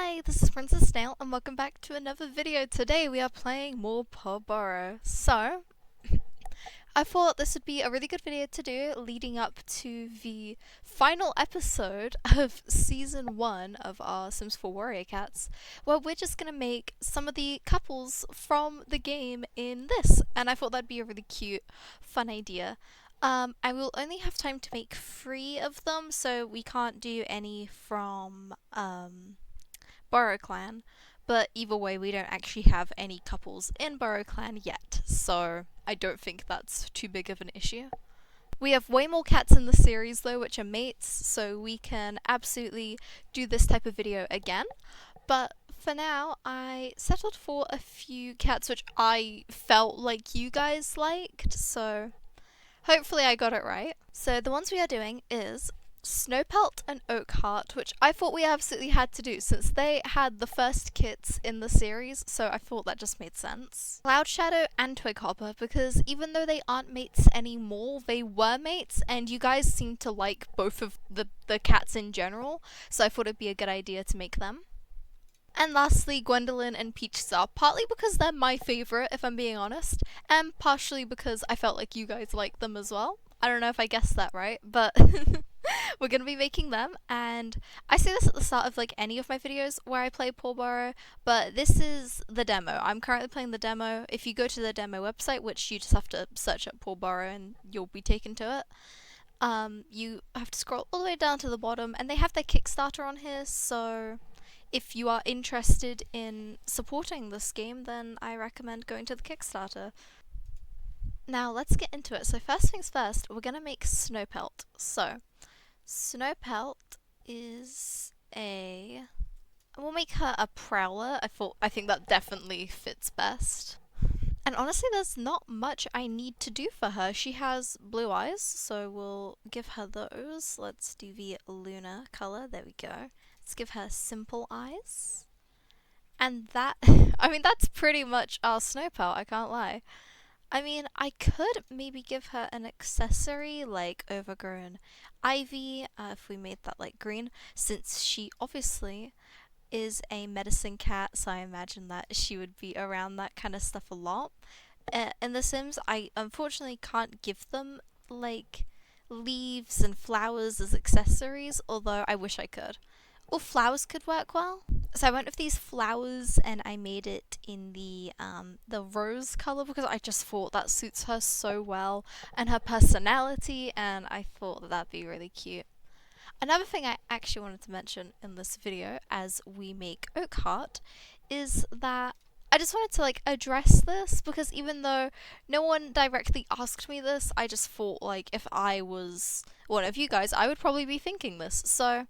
Hi, this is Princess Snail and welcome back to another video. Today we are playing more Paw Borough. So, I thought this would be a really good video to do leading up to the final episode of Season 1 of our Sims 4 Warrior Cats, where we're just going to make some of the couples from the game in this. And I thought that'd be a really cute, fun idea. I will only have time to make 3 of them, so we can't do any from Borough Clan, but either way we don't actually have any couples in Borough Clan yet, so I don't think that's too big of an issue. We have way more cats in the series though, which are mates, so we can absolutely do this type of video again, but for now I settled for a few cats which I felt like you guys liked, so hopefully I got it right. So the ones we are doing is Snowpelt and Oakheart, which I thought we absolutely had to do since they had the first kits in the series, so I thought that just made sense. Cloud Shadow and Twighopper, because even though they aren't mates anymore, they were mates, and you guys seem to like both of the cats in general, so I thought it'd be a good idea to make them. And lastly, Gwendolyn and Peach Star, partly because they're my favourite, if I'm being honest, and partially because I felt like you guys liked them as well. I don't know if I guessed that right, but we're going to be making them, and I say this at the start of like any of my videos where I play Paw Borough, but this is the demo. I'm currently playing the demo. If you go to the demo website, which you just have to search up Paw Borough and you'll be taken to it, you have to scroll all the way down to the bottom, and they have their Kickstarter on here, so if you are interested in supporting this game, then I recommend going to the Kickstarter. Now let's get into it. So first things first, we're going to make Snowpelt. So Snowpelt is we'll make her a prowler. I think that definitely fits best. And honestly, there's not much I need to do for her. She has blue eyes, so we'll give her those. Let's do the Luna color. There we go. Let's give her simple eyes. And that, I mean, that's pretty much our Snowpelt, I can't lie. I mean, I could maybe give her an accessory like overgrown ivy, if we made that like green, since she obviously is a medicine cat, so I imagine that she would be around that kind of stuff a lot. In The Sims, I unfortunately can't give them like leaves and flowers as accessories, although I wish I could. Or flowers could work well. So I went with these flowers and I made it in the rose color because I just thought that suits her so well and her personality, and I thought that that'd be really cute. Another thing I actually wanted to mention in this video as we make Oakheart is that I just wanted to like address this because even though no one directly asked me this, I just thought like if I was one of you guys, I would probably be thinking this. So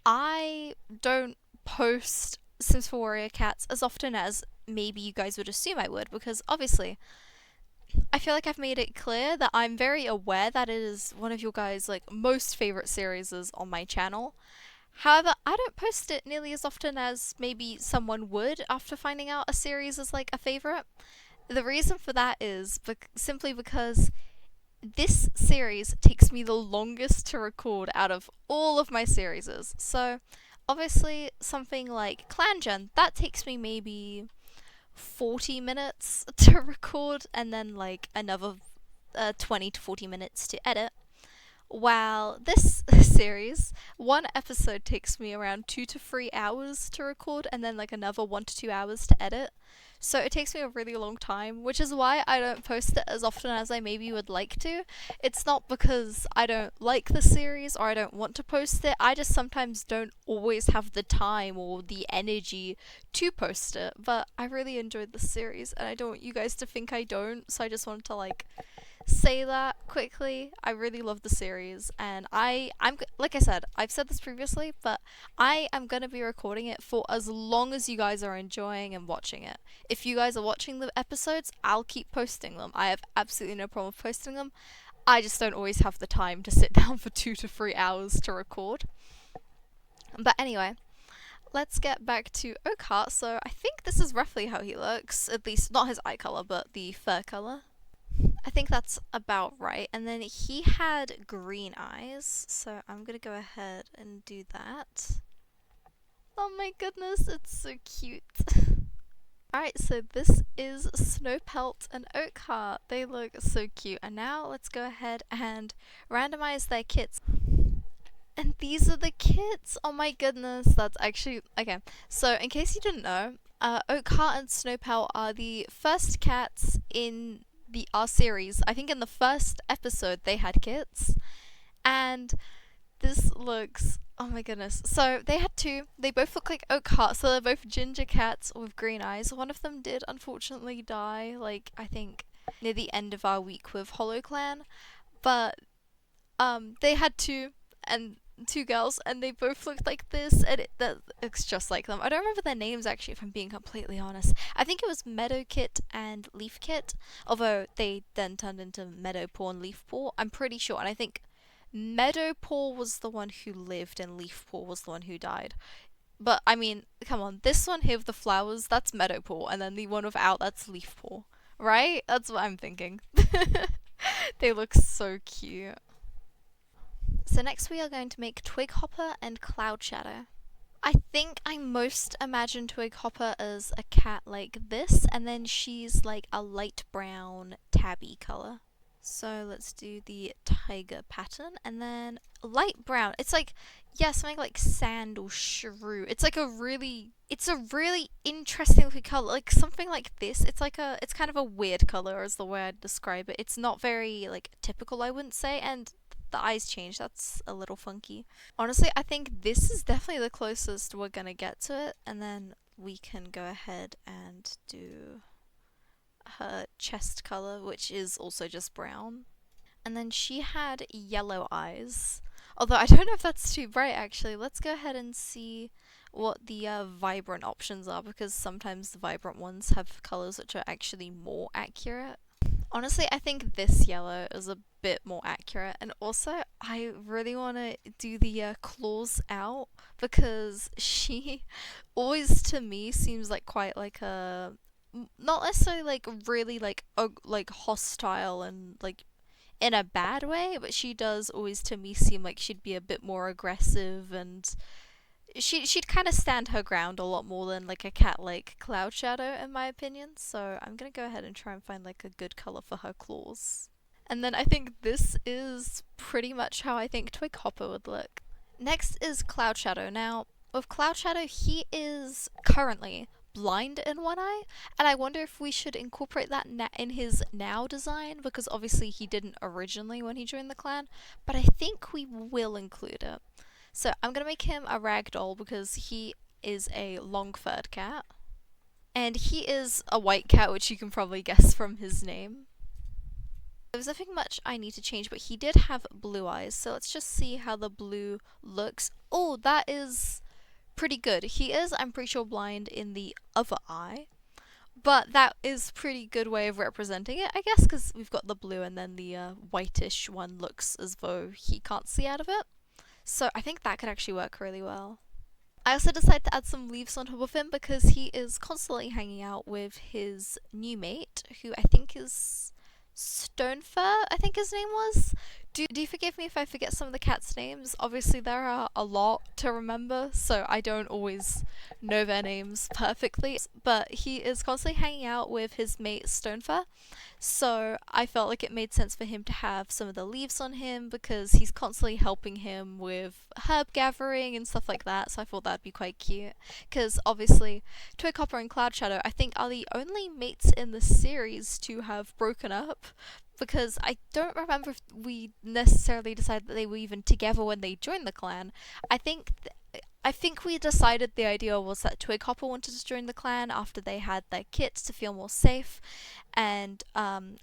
I don't post Sims 4 Warrior Cats as often as maybe you guys would assume I would, because obviously I feel like I've made it clear that I'm very aware that it is one of your guys' like most favorite series on my channel. However, I don't post it nearly as often as maybe someone would after finding out a series is like a favorite. The reason for that is simply because this series takes me the longest to record out of all of my series. So obviously something like Clan Gen, that takes me maybe 40 minutes to record and then like another 20 to 40 minutes to edit. While this series, one episode takes me around 2 to 3 hours to record and then like another 1 to 2 hours to edit. So it takes me a really long time, which is why I don't post it as often as I maybe would like to. It's not because I don't like the series or I don't want to post it, I just sometimes don't always have the time or the energy to post it. But I really enjoyed the series and I don't want you guys to think I don't, so I just wanted to like say that quickly. I really love the series, and I'm like I said, I've said this previously, but I am going to be recording it for as long as you guys are enjoying and watching it. If you guys are watching the episodes, I'll keep posting them. I have absolutely no problem posting them. I just don't always have the time to sit down for 2 to 3 hours to record. But anyway, let's get back to Oakheart. So I think this is roughly how he looks, at least not his eye color, but the fur color. I think that's about right. And then he had green eyes, so I'm gonna go ahead and do that. Oh my goodness, it's so cute. Alright, so this is Snowpelt and Oakheart. They look so cute. And now let's go ahead and randomize their kits. And these are the kits. Oh my goodness, that's actually okay. So in case you didn't know, Oakheart and Snowpelt are the first cats in our series. I think in the first episode they had kits, and this looks, oh my goodness. So they had two. They both look like Oakheart, so they're both ginger cats with green eyes. One of them did unfortunately die, like I think near the end of our week with Hollow Clan, but they had two girls, and they both looked like this, and that looks just like them. I don't remember their names actually, if I'm being completely honest. I think it was Meadow Kit and Leaf Kit, although they then turned into Meadow Paw and Leaf Paw. I'm pretty sure, and I think Meadow Paw was the one who lived, and Leaf Paw was the one who died. But I mean, come on, this one here with the flowers, that's Meadow Paw, and then the one without, that's Leaf Paw, right? That's what I'm thinking. They look so cute. So next we are going to make Twighopper and Cloud Shadow. I think I most imagine Twighopper as a cat like this, and then she's like a light brown tabby colour. So let's do the tiger pattern, and then light brown. It's like, yeah, something like sand or shrew. It's like a really interesting looking color, like something like this. It's kind of a weird color is the way I'd describe it. It's not very like typical, I wouldn't say, and the eyes change. That's a little funky. Honestly, I think this is definitely the closest we're gonna get to it, and then we can go ahead and do her chest color, which is also just brown. And then she had yellow eyes. Although I don't know if that's too bright actually. Let's go ahead and see what the vibrant options are, because sometimes the vibrant ones have colors which are actually more accurate. Honestly, I think this yellow is a bit more accurate, and also I really want to do the claws out, because she always to me seems like quite like a, not necessarily like really like hostile and like in a bad way, but she does always to me seem like she'd be a bit more aggressive, and she'd kind of stand her ground a lot more than like a cat like Cloud Shadow, in my opinion. So I'm gonna go ahead and try and find like a good color for her claws. And then I think this is pretty much how I think Twighopper would look. Next is Cloud Shadow. Now, with Cloud Shadow, he is currently blind in one eye, and I wonder if we should incorporate that in his now design, because obviously he didn't originally when he joined the clan, but I think we will include it. So I'm going to make him a ragdoll because he is a long-furred cat. And he is a white cat, which you can probably guess from his name. There's nothing much I need to change, but he did have blue eyes. So let's just see how the blue looks. Oh, that is pretty good. He is, I'm pretty sure, blind in the other eye. But that is pretty good way of representing it, I guess, because we've got the blue and then the whitish one looks as though he can't see out of it. So I think that could actually work really well. I also decided to add some leaves on top of him because he is constantly hanging out with his new mate, who I think is Stonefur, I think his name was. Do you forgive me if I forget some of the cats' names? Obviously there are a lot to remember, so I don't always know their names perfectly. But he is constantly hanging out with his mate Stonefur, so I felt like it made sense for him to have some of the leaves on him because he's constantly helping him with herb gathering and stuff like that, so I thought that'd be quite cute. Because obviously Twighopper and Cloud Shadow I think are the only mates in the series to have broken up, because I don't remember if we necessarily decided that they were even together when they joined the clan. I think we decided the idea was that Twighopper wanted to join the clan after they had their kits to feel more safe, and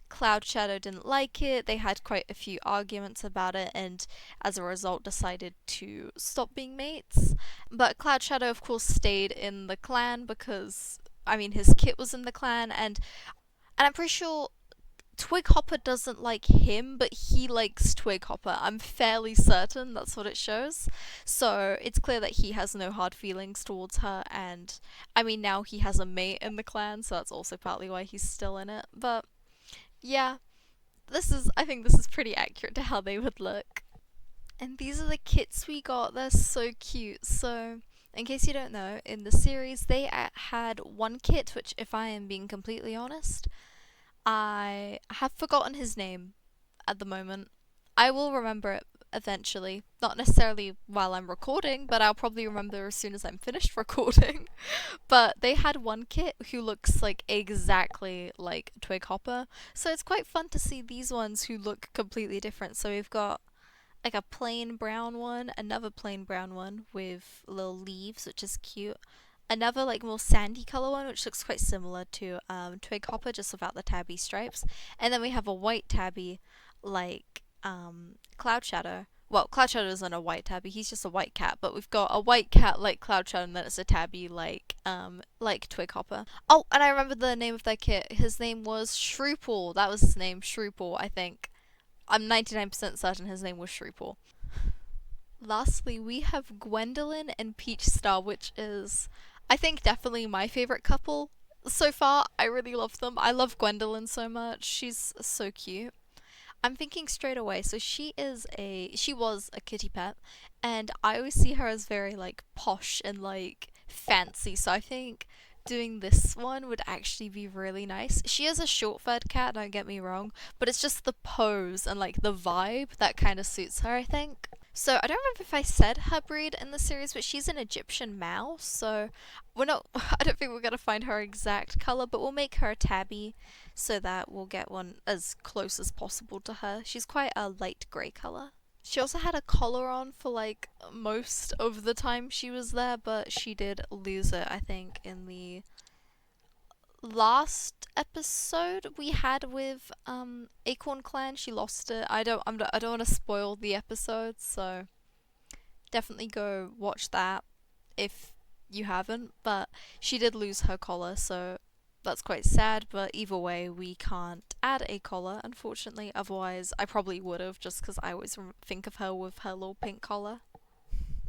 Cloud Shadow didn't like it. They had quite a few arguments about it, and as a result decided to stop being mates. But Cloud Shadow of course stayed in the clan because, I mean, his kit was in the clan, and I'm pretty sure Twighopper doesn't like him, but he likes Twighopper. I'm fairly certain that's what it shows. So it's clear that he has no hard feelings towards her, and I mean, now he has a mate in the clan, so that's also partly why he's still in it. But yeah, I think this is pretty accurate to how they would look. And these are the kits we got. They're so cute. So In case you don't know, in the series they had one kit, which, if I am being completely honest, I have forgotten his name at the moment. I will remember it eventually. Not necessarily while I'm recording, but I'll probably remember as soon as I'm finished recording. But they had one kit who looks like exactly like Twig Hopper. So it's quite fun to see these ones who look completely different. So we've got like a plain brown one, another plain brown one with little leaves, which is cute. Another like more sandy color one, which looks quite similar to Twig Hopper, just without the tabby stripes. And then we have a white tabby, like Cloud Shadow. Well, Cloud Shadow isn't a white tabby; he's just a white cat. But we've got a white cat like Cloud Shadow, and then it's a tabby like Twig Hopper. Oh, and I remember the name of that kit. His name was Shrewpaw. That was his name, Shrewpaw, I think. I'm 99% certain his name was Shrewpaw. Lastly, we have Gwendolyn and Peach Star, which is, I think, definitely my favorite couple so far. I really love them. I love Gwendolyn so much. She's so cute. I'm thinking straight away. So she was a kitty pet, and I always see her as very like posh and like fancy. So I think doing this one would actually be really nice. She is a short-furred cat, don't get me wrong, but it's just the pose and like the vibe that kind of suits her, I think. So I don't remember if I said her breed in the series, but she's an Egyptian mouse. So we're not. I don't think we're gonna find her exact color, but we'll make her a tabby, so that we'll get one as close as possible to her. She's quite a light grey color. She also had a collar on for like most of the time she was there, but she did lose it, I think, in the last episode we had with Acorn Clan. She lost it. I don't want to spoil the episode, so definitely go watch that if you haven't. But she did lose her collar, so that's quite sad. But either way, we can't add a collar, unfortunately. Otherwise, I probably would have, just because I always think of her with her little pink collar.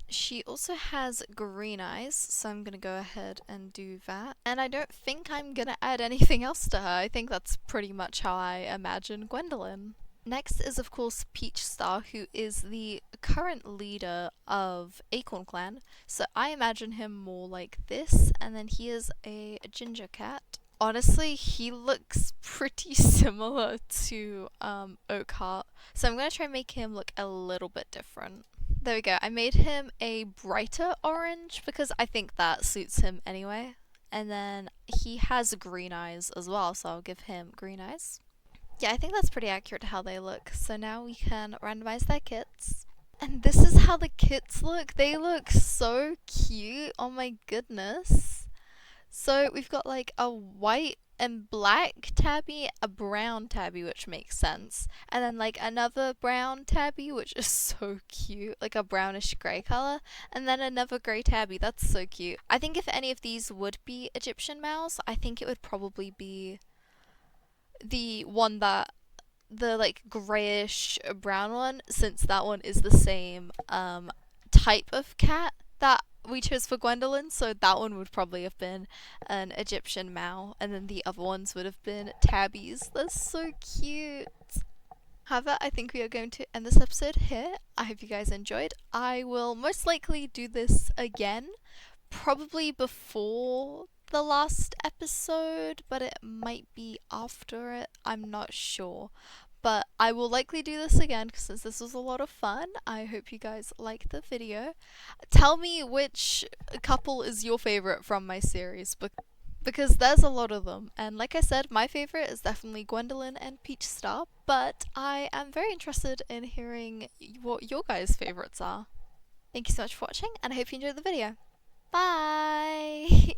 She also has green eyes, so I'm gonna go ahead and do that. And I don't think I'm gonna add anything else to her. I think that's pretty much how I imagine Gwendolyn. Next is, of course, Peach Star, who is the current leader of Acorn Clan. So I imagine him more like this, and then he is a ginger cat. Honestly, he looks pretty similar to Oakheart, so I'm gonna try and make him look a little bit different. There we go. I made him a brighter orange because I think that suits him anyway. And then he has green eyes as well, so I'll give him green eyes. Yeah, I think that's pretty accurate to how they look. So now we can randomize their kits. And this is how the kits look. They look so cute. Oh my goodness. So we've got like a white and black tabby, a brown tabby, which makes sense, and then like another brown tabby, which is so cute, like a brownish grey colour, and then another grey tabby. That's so cute. I think if any of these would be Egyptian mouse, I think it would probably be the one that the like greyish brown one, since that one is the same type of cat that we chose for Gwendolyn, so that one would probably have been an Egyptian Mao, and then the other ones would have been tabbies. They're so cute. However, I think we are going to end this episode here. I hope you guys enjoyed. I will most likely do this again, probably before the last episode, but it might be after it. I'm not sure. But I will likely do this again since this was a lot of fun. I hope you guys liked the video. Tell me which couple is your favorite from my series, because there's a lot of them. And like I said, my favorite is definitely Gwendolyn and Peach Star, but I am very interested in hearing what your guys' favorites are. Thank you so much for watching, and I hope you enjoyed the video. Bye!